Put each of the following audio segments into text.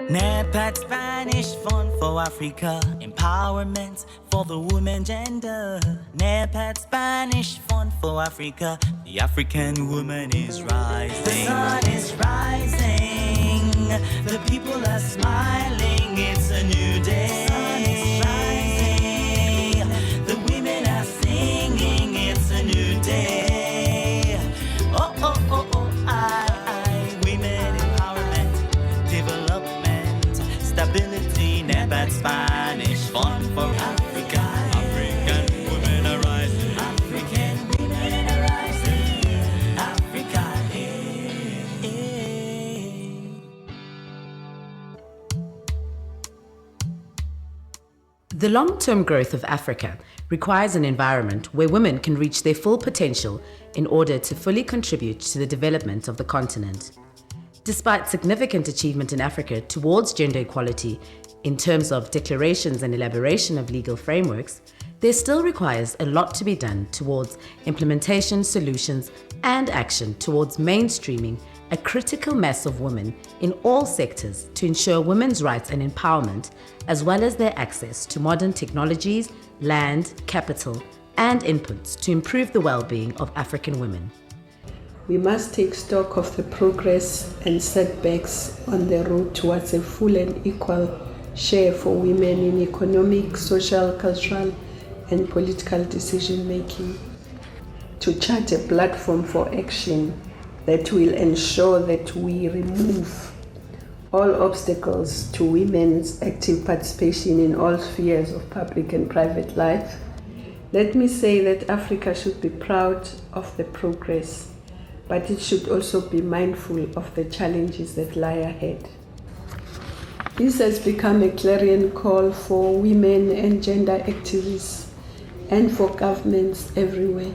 Nepad Spanish Fund for Africa, empowerment for the women gender. Nepad Spanish Fund for Africa, the African woman is rising. The sun is rising, the people are smiling, it's a new day. The sun is rising, the women are singing, it's a new day. Oh, oh, oh, oh, women empowerment, development, stability, Nepad Spanish Fund for Africa. African women are rising. African women are rising. Africa, The long-term growth of Africa requires an environment where women can reach their full potential in order to fully contribute to the development of the continent. Despite significant achievement in Africa towards gender equality in terms of declarations and elaboration of legal frameworks, there still requires a lot to be done towards implementation, solutions, and action towards mainstreaming a critical mass of women in all sectors to ensure women's rights and empowerment, as well as their access to modern technologies, land, capital, and inputs to improve the well-being of African women. We must take stock of the progress and setbacks on the road towards a full and equal share for women in economic, social, cultural, and political decision-making, to chart a platform for action that will ensure that we remove all obstacles to women's active participation in all spheres of public and private life. Let me say that Africa should be proud of the progress, but it should also be mindful of the challenges that lie ahead. This has become a clarion call for women and gender activists and for governments everywhere.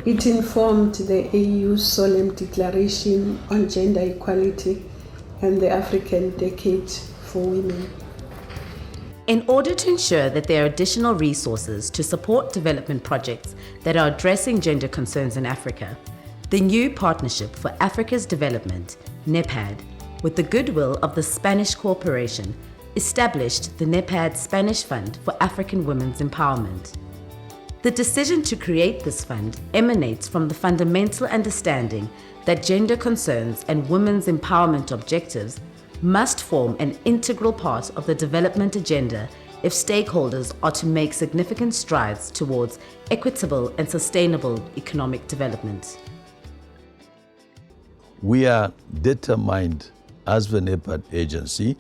It informed the AU's solemn declaration on gender equality and the African Decade for Women. In order to ensure that there are additional resources to support development projects that are addressing gender concerns in Africa, the new Partnership for Africa's Development, Nepad, with the goodwill of the Spanish Corporation, established the Nepad Spanish Fund for African Women's Empowerment. The decision to create this fund emanates from the fundamental understanding that gender concerns and women's empowerment objectives must form an integral part of the development agenda if stakeholders are to make significant strides towards equitable and sustainable economic development. We are determined as the Nepad agency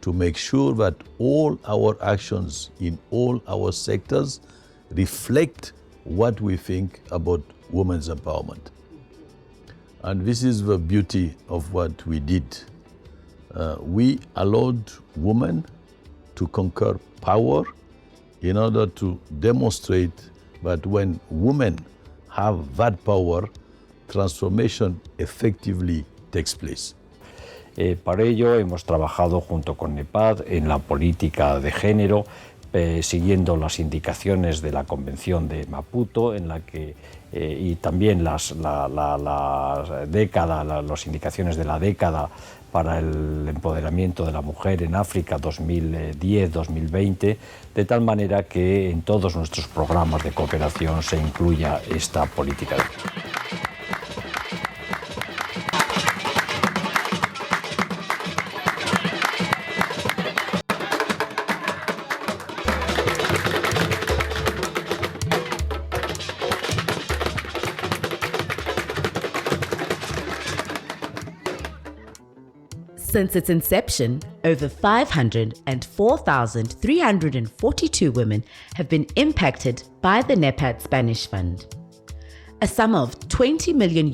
to make sure that all our actions in all our sectors reflect what we think about women's empowerment. And this is the beauty of what we did. We allowed women to conquer power in order to demonstrate that when women have that power, transformation effectively takes place. Para ello hemos trabajado junto con Nepad en la política de género, siguiendo las indicaciones de la Convención de Maputo, en la que, y también las indicaciones de la década para el empoderamiento de la mujer en África 2010-2020, de tal manera que en todos nuestros programas de cooperación se incluya esta política. Since its inception, over 504,342 women have been impacted by the Nepad Spanish Fund. A sum of €20 million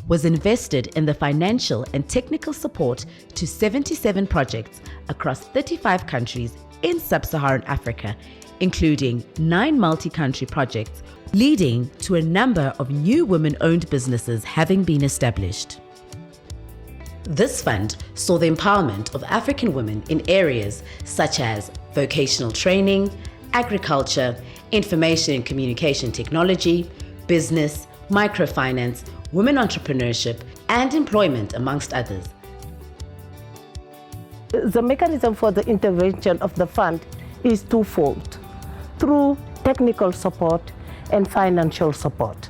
was invested in the financial and technical support to 77 projects across 35 countries in sub-Saharan Africa, including 9 multi-country projects, leading to a number of new women-owned businesses having been established. This fund saw the empowerment of African women in areas such as vocational training, agriculture, information and communication technology, business, microfinance, women entrepreneurship, and employment, amongst others. The mechanism for the intervention of the fund is twofold, through technical support and financial support.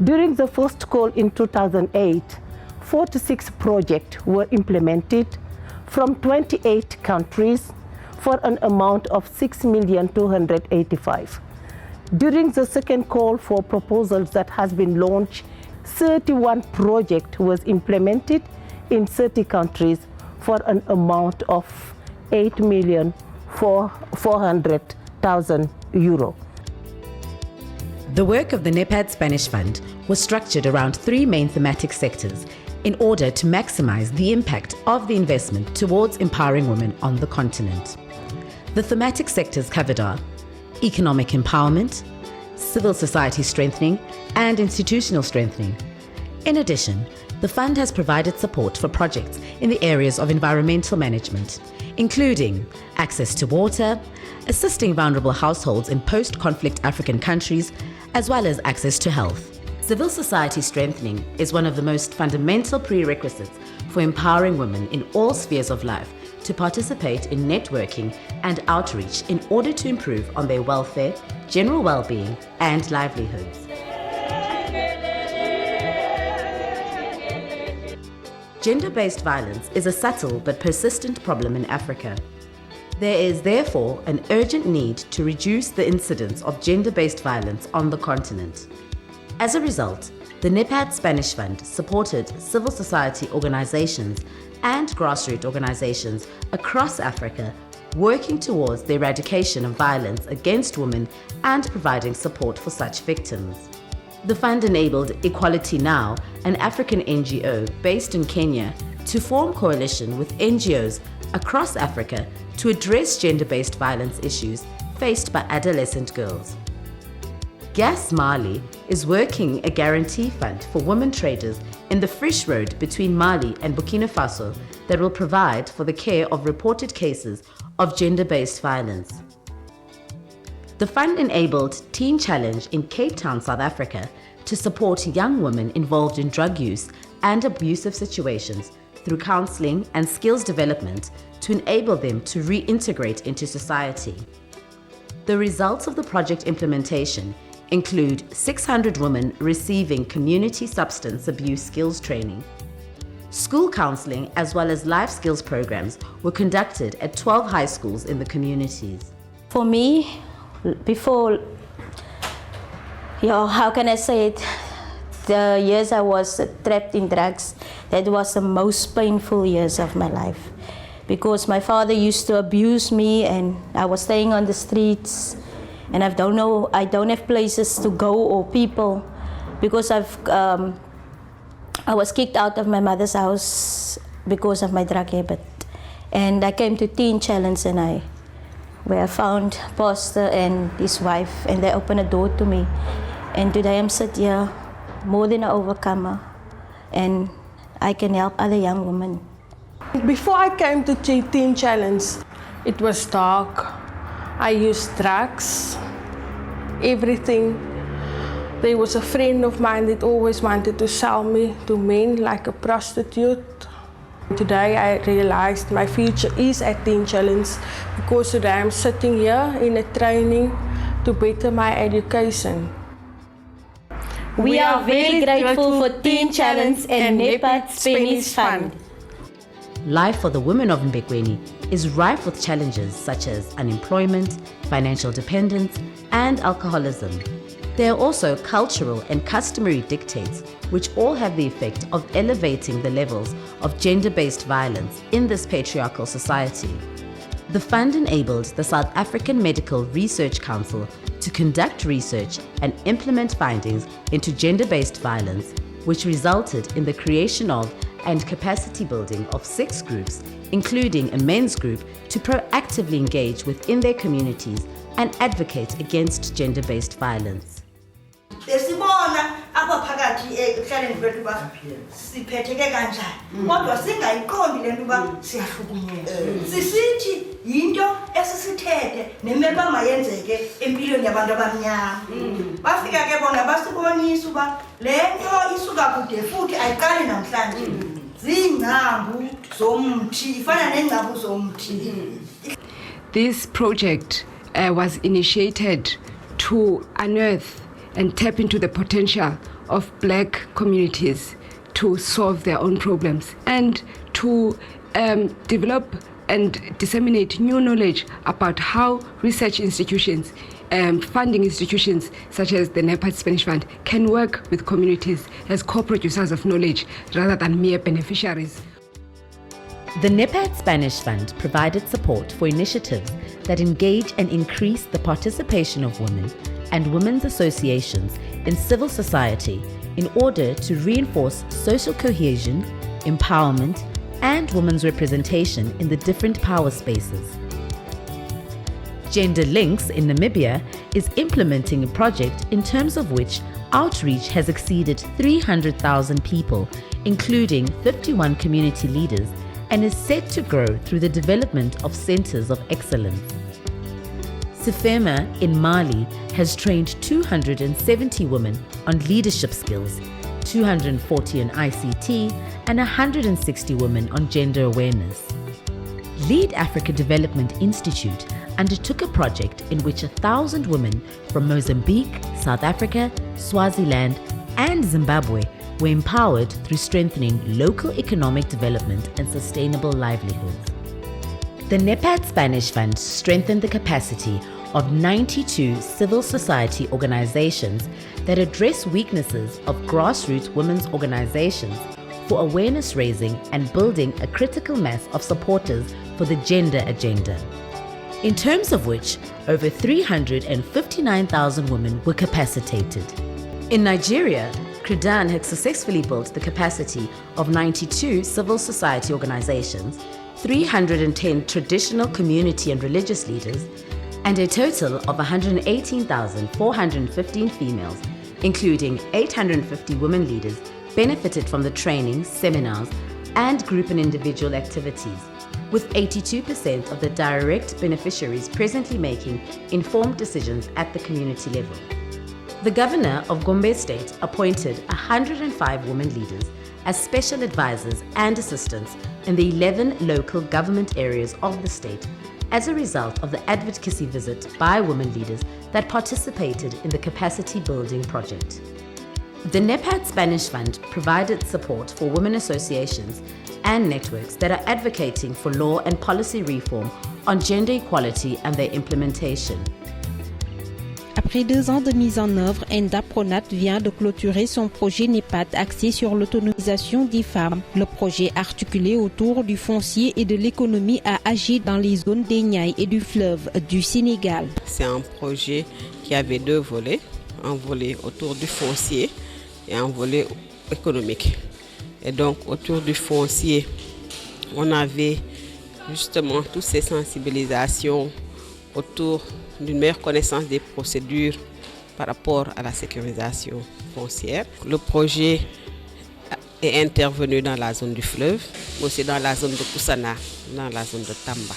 During the first call in 2008, 46 projects were implemented from 28 countries for an amount of $6,285,000. During the second call for proposals that has been launched, 31 projects was implemented in 30 countries for an amount of €8,400,000. The work of the Nepad Spanish Fund was structured around three main thematic sectors in order to maximize the impact of the investment towards empowering women on the continent. The thematic sectors covered are economic empowerment, civil society strengthening, and institutional strengthening. In addition, the fund has provided support for projects in the areas of environmental management, including access to water, assisting vulnerable households in post-conflict African countries, as well as access to health. Civil society strengthening is one of the most fundamental prerequisites for empowering women in all spheres of life to participate in networking and outreach in order to improve on their welfare, general well-being, and livelihoods. Gender-based violence is a subtle but persistent problem in Africa. There is therefore an urgent need to reduce the incidence of gender-based violence on the continent. As a result, the Nepad Spanish Fund supported civil society organizations and grassroots organizations across Africa working towards the eradication of violence against women and providing support for such victims. The fund enabled Equality Now, an African NGO based in Kenya, to form coalition with NGOs across Africa to address gender-based violence issues faced by adolescent girls. Gas Mali is working a guarantee fund for women traders in the Frisch Road between Mali and Burkina Faso that will provide for the care of reported cases of gender-based violence. The fund enabled Teen Challenge in Cape Town, South Africa, to support young women involved in drug use and abusive situations through counseling and skills development to enable them to reintegrate into society. The results of the project implementation include 600 women receiving community substance abuse skills training. School counseling as well as life skills programs were conducted at 12 high schools in the communities. For me, before, how can I say it? The years I was trapped in drugs, that was the most painful years of my life. Because my father used to abuse me and I was staying on the streets and I don't have places to go or people because I was kicked out of my mother's house because of my drug habit. And I came to Teen Challenge where I found Pastor and his wife, and they opened a door to me. And today I'm sitting here, more than an overcomer, and I can help other young women. Before I came to Teen Challenge, it was dark. I used drugs, everything. There was a friend of mine that always wanted to sell me to men like a prostitute. Today I realized my future is at Teen Challenge because today I'm sitting here in a training to better my education. We are very grateful for Teen Challenge and Nepad Spanish Fund. Life for the women of Mbekweni is rife with challenges such as unemployment, financial dependence, and alcoholism. There are also cultural and customary dictates which all have the effect of elevating the levels of gender-based violence in this patriarchal society. The fund enabled the South African Medical Research Council to conduct research and implement findings into gender-based violence, which resulted in the creation of and capacity building of 6 groups, including a men's group, to proactively engage within their communities and advocate against gender-based violence. Desibona apha phakathi ehlaleni kwethu ba siphetheke kanjani kodwa singayiqondi lento ba siyahlukunyezwa sisithi into esisithethe nemelo mayenzeke empilweni yabantu abamnyama bafika ke bona basibonisa uba lento isuka kude futhi ayiqali namhlanje zingcambu zomthi ifana nengcambu zomthi. This project was initiated to unearth and tap into the potential of black communities to solve their own problems and to develop and disseminate new knowledge about how research institutions, funding institutions such as the Nepad Spanish Fund can work with communities as co-producers of knowledge rather than mere beneficiaries. The Nepad Spanish Fund provided support for initiatives that engage and increase the participation of women and women's associations in civil society in order to reinforce social cohesion, empowerment, and women's representation in the different power spaces. Gender Links in Namibia is implementing a project in terms of which outreach has exceeded 300,000 people, including 51 community leaders, and is set to grow through the development of centers of excellence. Sifema in Mali has trained 270 women on leadership skills, 240 on ICT, and 160 women on gender awareness. Lead Africa Development Institute undertook a project in which 1,000 women from Mozambique, South Africa, Swaziland, and Zimbabwe were empowered through strengthening local economic development and sustainable livelihoods. The Nepad Spanish Fund strengthened the capacity of 92 civil society organizations that address weaknesses of grassroots women's organizations for awareness raising and building a critical mass of supporters for the gender agenda, in terms of which over 359,000 women were capacitated. In Nigeria, Credan had successfully built the capacity of 92 civil society organizations, 310 traditional community and religious leaders, and a total of 118,415 females, including 850 women leaders, benefited from the training, seminars, and group and individual activities, with 82% of the direct beneficiaries presently making informed decisions at the community level. The governor of Gombe State appointed 105 women leaders as special advisors and assistants in the 11 local government areas of the state as a result of the advocacy visit by women leaders that participated in the capacity building project. The Nepad Spanish Fund provided support for women associations and networks that are advocating for law and policy reform on gender equality and their implementation. Après 2 ans de mise en œuvre, Endapronat vient de clôturer son projet Nepad axé sur l'autonomisation des femmes. Le projet articulé autour du foncier et de l'économie a agi dans les zones des Niayes et du fleuve du Sénégal. C'est un projet qui avait 2 volets, un volet autour du foncier et un volet économique. Et donc autour du foncier, on avait justement toutes ces sensibilisations autour d'une meilleure connaissance des procédures par rapport à la sécurisation foncière. Le projet est intervenu dans la zone du fleuve, mais aussi dans la zone de Koussana, dans la zone de Tamba.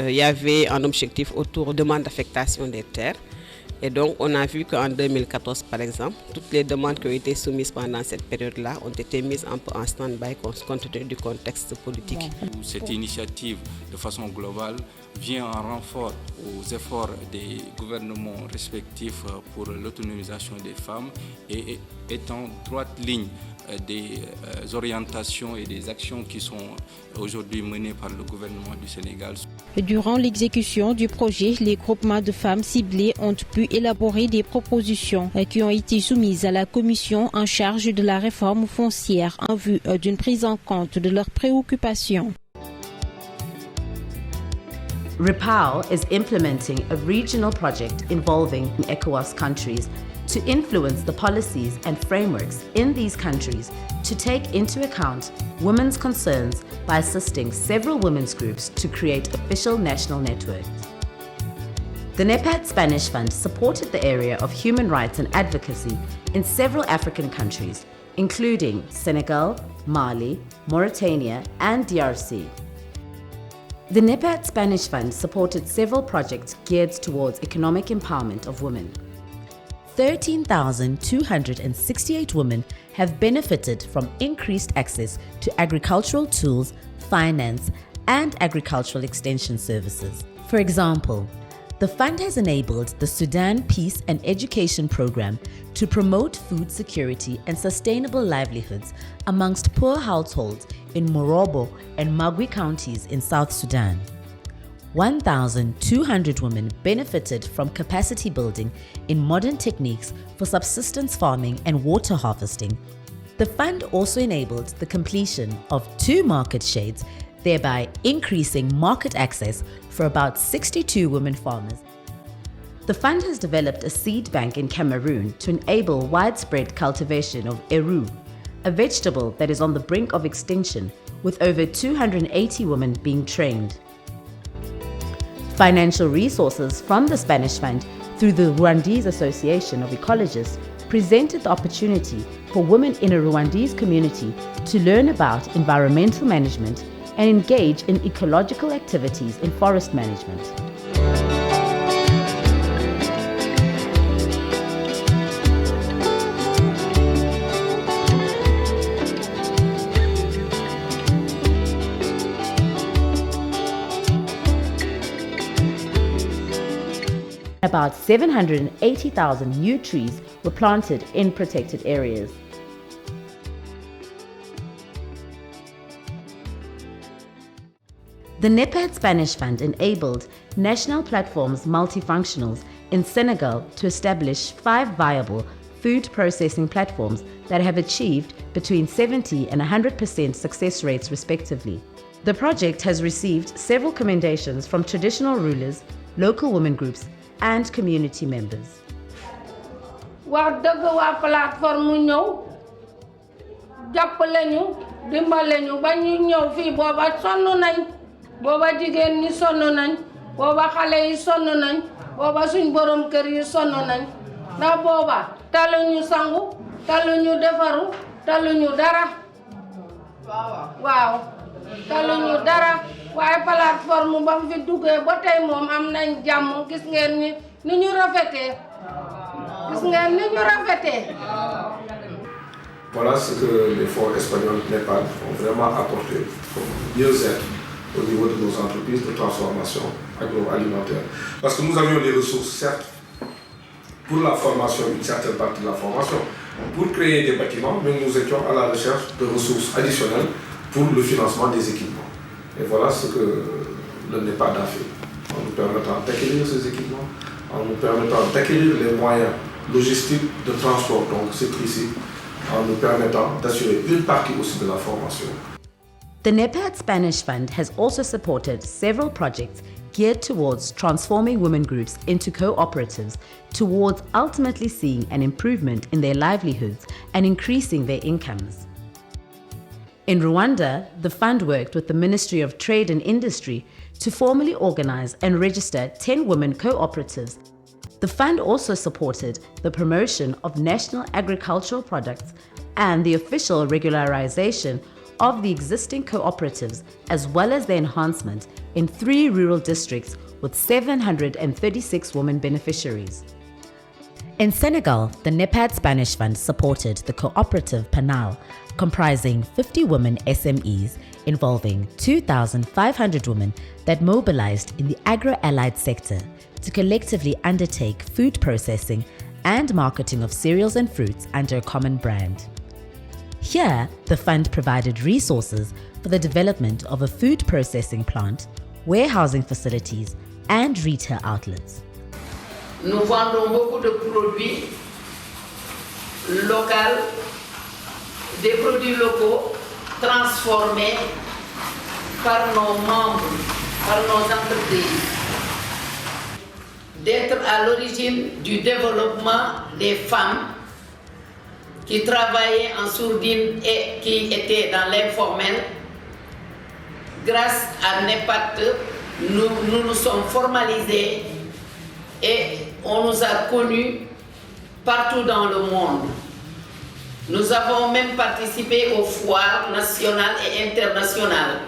Il y avait un objectif autour de demande d'affectation des terres. Et donc, on a vu qu'en 2014, par exemple, toutes les demandes qui ont été soumises pendant cette période-là ont été mises un peu en stand-by compte tenu du contexte politique. Cette initiative, de façon globale, vient en renfort aux efforts des gouvernements respectifs pour l'autonomisation des femmes et est en droite ligne des orientations et des actions qui sont aujourd'hui menées par le gouvernement du Sénégal. Durant l'exécution du projet, les groupements de femmes ciblés ont pu élaborer des propositions qui ont été soumises à la commission en charge de la réforme foncière en vue d'une prise en compte de leurs préoccupations. REPAO is implementing a regional project involving ECOWAS countries to influence the policies and frameworks in these countries to take into account women's concerns by assisting several women's groups to create official national networks. The Nepad Spanish Fund supported the area of human rights and advocacy in several African countries, including Senegal, Mali, Mauritania, and DRC. The Nepad Spanish Fund supported several projects geared towards economic empowerment of women. 13,268 women have benefited from increased access to agricultural tools, finance, and agricultural extension services. For example, the fund has enabled the Sudan Peace and Education Program to promote food security and sustainable livelihoods amongst poor households in Morobo and Magui counties in South Sudan. 1,200 women benefited from capacity building in modern techniques for subsistence farming and water harvesting. The fund also enabled the completion of 2 market sheds, thereby increasing market access for about 62 women farmers. The fund has developed a seed bank in Cameroon to enable widespread cultivation of eru, a vegetable that is on the brink of extinction, with over 280 women being trained. Financial resources from the Spanish Fund through the Rwandese Association of Ecologists presented the opportunity for women in a Rwandese community to learn about environmental management and engage in ecological activities in forest management. About 780,000 new trees were planted in protected areas. The Nepad Spanish Fund enabled national platforms multifunctionals in Senegal to establish 5 viable food processing platforms that have achieved between 70% and 100% success rates respectively. The project has received several commendations from traditional rulers, local women groups, and community members. wax dëgg waa plateforme ñëw jàppale ñu dimbale ñu ba ñu ñëw fii booba sonn nañ booba jigéen ñi sonn nañ booba xale yi sonn nañ booba suñ borom kër yi sonn nañ ndax booba taluñu sangu taluñu defaru taluñu dara waaw taluñu dara waaye plateforme ba mu fi duggee ba tey moom am nañ jàmm gis ngeen ni ñu rafetee gis ngeen ni ñu rafetee. Voilà ce que les fonds espagnols Nepad ont vraiment apporté pour mieux-être au niveau de nos entreprises de transformation agroalimentaire. Parce que nous avions des ressources, certes, pour la formation, une certaine partie de la formation, pour créer des bâtiments, mais nous étions à la recherche de ressources additionnelles pour le financement des équipements. Et voilà ce que le Nepad a fait, en nous permettant d'acquérir ces équipements, en nous permettant d'acquérir les moyens logistiques de transport, donc c'est ici, en nous permettant d'assurer une partie aussi de la formation. The Nepad Spanish Fund has also supported several projects geared towards transforming women groups into cooperatives towards ultimately seeing an improvement in their livelihoods and increasing their incomes. In Rwanda, the fund worked with the Ministry of Trade and Industry to formally organize and register 10 women cooperatives. The fund also supported the promotion of national agricultural products and the official regularization of the existing cooperatives, as well as their enhancement in 3 rural districts with 736 women beneficiaries. In Senegal, the Nepad Spanish Fund supported the cooperative Panal, comprising 50 women SMEs involving 2,500 women that mobilized in the agro-allied sector to collectively undertake food processing and marketing of cereals and fruits under a common brand. Here, the fund provided resources for the development of a food processing plant, warehousing facilities, and retail outlets. Nous vendons beaucoup de produits locaux, des produits locaux transformés par nos membres, par nos entreprises. D'être à l'origine du développement des femmes qui travaillaient en sourdine et qui étaient dans l'informel. Grâce à Nepad, nous nous sommes formalisés et on nous a connus partout dans le monde. Nous avons même participé aux foires nationales et internationales.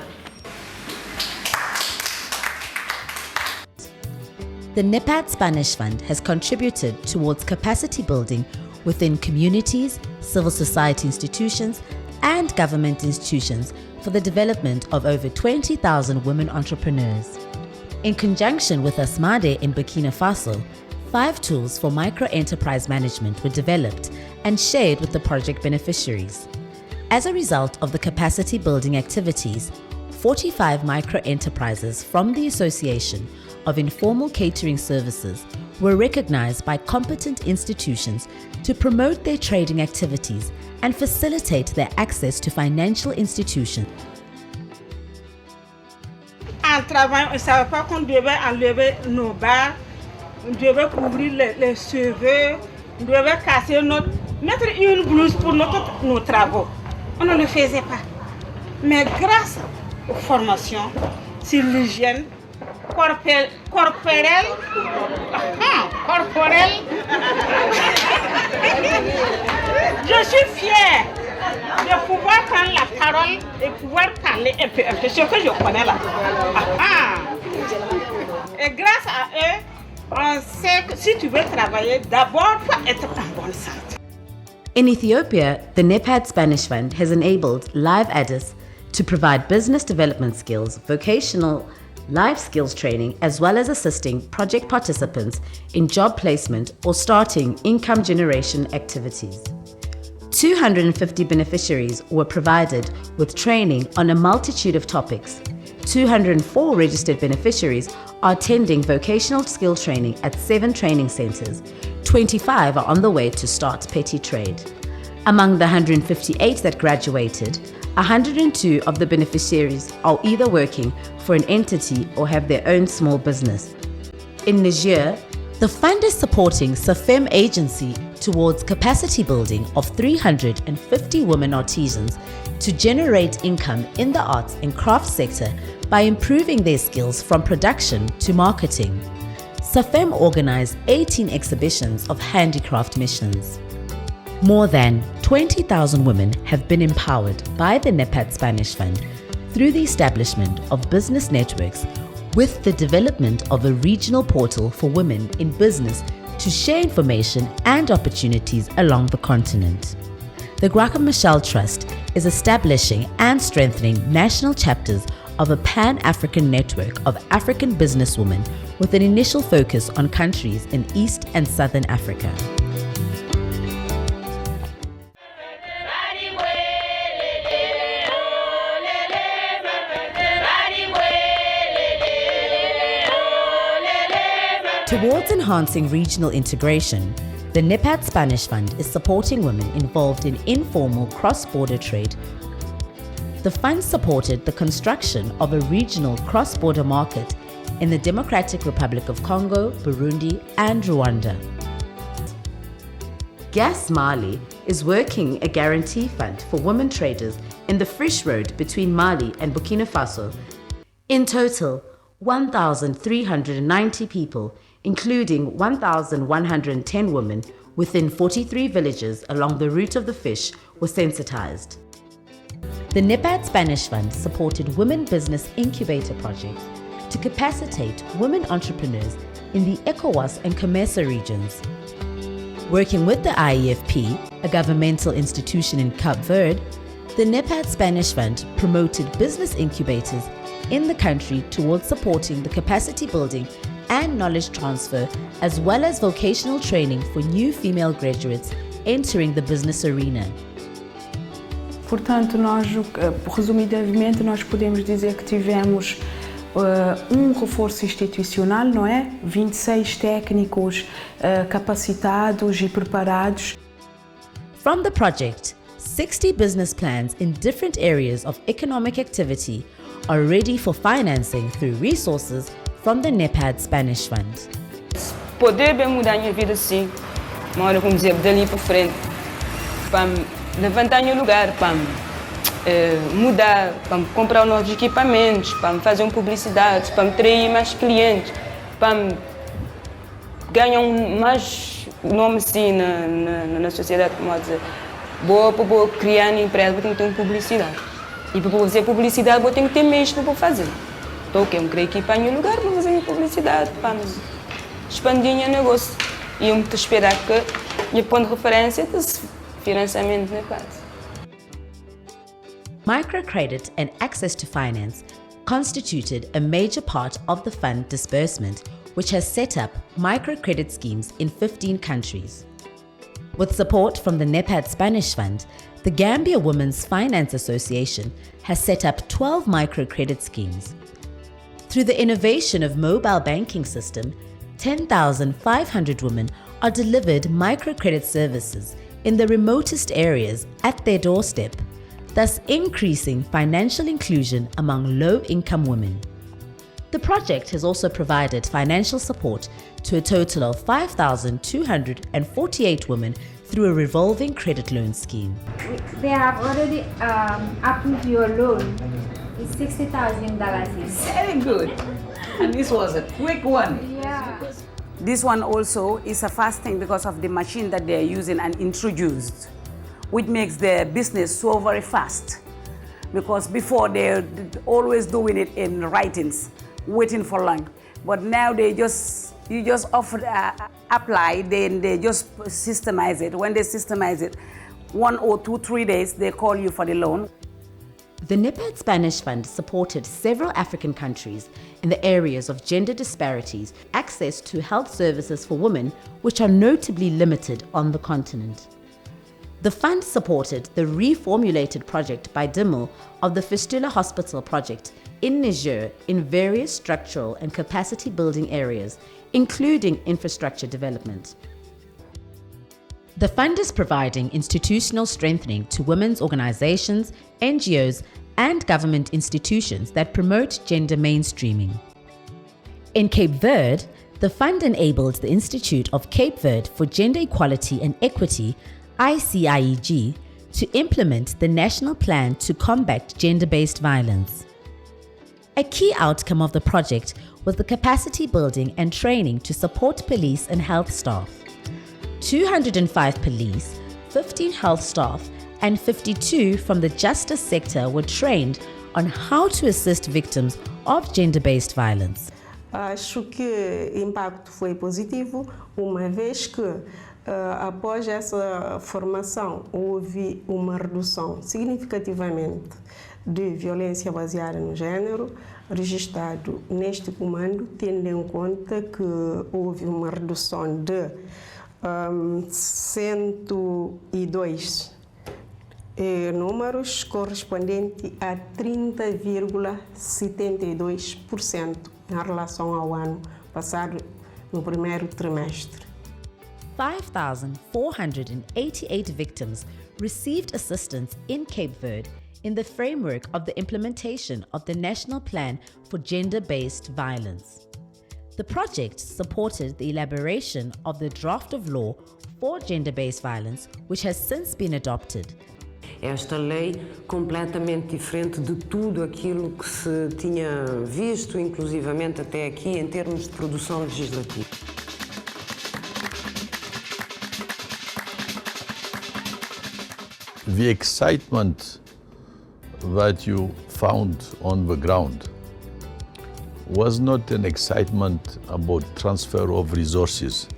The Nepad Spanish Fund has contributed towards capacity building within communities, civil society institutions, and government institutions for the development of over 20,000 women entrepreneurs. In conjunction with ASMADE in Burkina Faso, 5 tools for micro-enterprise management were developed and shared with the project beneficiaries. As a result of the capacity building activities, 45 micro-enterprises from the Association of Informal Catering Services were recognized by competent institutions to promote their trading activities and facilitate their access to financial institutions. En travaillant, on ne savait pas qu'on devait enlever nos barres, on devait couvrir les cheveux, on devait casser mettre une blouse pour nos travaux. On ne le faisait pas. Mais grâce aux formations sur l'hygiène corporelle, je suis fière de pouvoir prendre la parole et pouvoir parler un peu ce que je connais là. Et grâce à eux, on sait que si tu veux travailler, d'abord il faut être en bonne santé. In Ethiopia, the Nepad Spanish Fund has enabled live adders to provide business development skills, vocational life skills training, as well as assisting project participants in job placement or starting income generation activities. 250 beneficiaries were provided with training on a multitude of topics. 204 registered beneficiaries are attending vocational skill training at 7 training centers. 25 are on the way to start petty trade. Among the 158 that graduated, 102 of the beneficiaries are either working for an entity or have their own small business. In Niger, the fund is supporting SAFEM agency towards capacity building of 350 women artisans to generate income in the arts and crafts sector by improving their skills from production to marketing. SAFEM organized 18 exhibitions of handicraft missions. More than 20,000 women have been empowered by the Nepad Spanish Fund through the establishment of business networks with the development of a regional portal for women in business to share information and opportunities along the continent. The Graham Michelle Trust is establishing and strengthening national chapters of a Pan-African network of African businesswomen with an initial focus on countries in East and Southern Africa. Towards enhancing regional integration, the Nepad Spanish Fund is supporting women involved in informal cross-border trade. The fund supported the construction of a regional cross-border market in the Democratic Republic of Congo, Burundi, and Rwanda. Gas Mali is working a guarantee fund for women traders in the Frisch Road between Mali and Burkina Faso. In total, 1,390 people, including 1,110 women within 43 villages along the route of the fish, were sensitized. The Nepad Spanish Fund supported women business incubator projects to capacitate women entrepreneurs in the ECOWAS and COMESA regions. Working with the IEFP, a governmental institution in Cape Verde, the Nepad Spanish Fund promoted business incubators in the country towards supporting the capacity building and knowledge transfer, as well as vocational training for new female graduates entering the business arena. Portanto, nós, resumidamente, nós podemos dizer que tivemos reforço institucional, não é? 26 técnicos capacitados e preparados. From the project, 60 business plans in different areas of economic activity are ready for financing through resources from the Nepad Spanish Fund. Poder bem mudar a minha vida, sim. Uma hora, como dizer, dali para frente, para levantar meu lugar, para mudar, para comprar novos equipamentos, para fazer publicidade, para atrair mais clientes, para ganhar mais nome, sim, na sociedade, como dizer. Vou criar uma empresa, vou ter que ter publicidade. E para fazer publicidade, vou ter que ter meios para fazer. Então, eu quero equipar em um lugar para fazer minha publicidade, para expandir o meu negócio. E eu me esperar que o ponto de referência se financiamento Nepad. Microcredit and access to finance constituted a major part of the fund disbursement, which has set up microcredit schemes in 15 countries. With support from the Nepad Spanish Fund, the Gambia Women's Finance Association has set up 12 microcredit schemes. Through the innovation of mobile banking system, 10,500 women are delivered microcredit services in the remotest areas at their doorstep, thus increasing financial inclusion among low-income women. The project has also provided financial support to a total of 5,248 women through a revolving credit loan scheme. They have already approved your loan. It's $60,000. Very good. And this was a quick one. Yeah. This one also is a fast thing because of the machine that they're using and introduced, which makes their business so very fast. Because before they're always doing it in writings, waiting for long. But now you just apply, then they just systemize it. When they systemize it, 1 or 2, 3 days, they call you for the loan. The Nepad Spanish Fund supported several African countries in the areas of gender disparities, access to health services for women, which are notably limited on the continent. The fund supported the reformulated project by Dimmel of the Fistula Hospital project in Niger in various structural and capacity building areas, including infrastructure development. The fund is providing institutional strengthening to women's organizations, NGOs, and government institutions that promote gender mainstreaming. In Cape Verde, the fund enabled the Institute of Cape Verde for Gender Equality and Equity, ICIEG, to implement the national plan to combat gender-based violence. A key outcome of the project was the capacity building and training to support police and health staff. 205 police, 15 health staff, and 52 from the justice sector were trained on how to assist victims of gender-based violence. Acho que o impacto foi positivo, uma vez que após essa formação houve uma redução significativamente de violência baseada no género, registrado neste comando, tendo em conta que houve uma redução de 102 números correspondente a 30,72% em relação ao ano passado no primeiro trimestre. 5,488 victims received assistance in Cape Verde in the framework of the implementation of the National Plan for Gender-Based Violence. The project supported the elaboration of the draft of law for gender-based violence, which has since been adopted. Esta lei completamente diferente de tudo aquilo que se tinha visto, inclusivamente até aqui, em termos de produção legislativa. The excitement that you found on the ground was not an excitement about transfer of resources.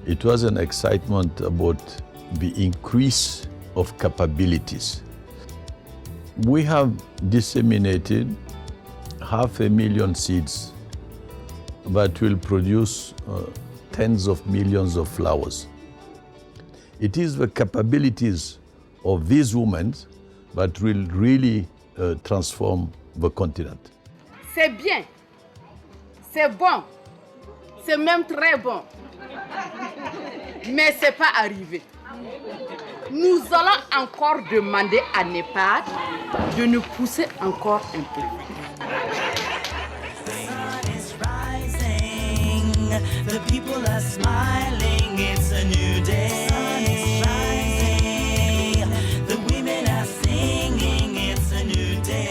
It was an excitement about the increase of capabilities. We have disseminated 500,000 seeds that will produce tens of millions of flowers. It is the capabilities of these women that will really transform the continent. C'est bien, c'est bon, c'est même très bon, mais c'est pas arrivé. Nous allons encore demander à Nepad de nous pousser encore un peu. The sun is rising, the people are smiling, it's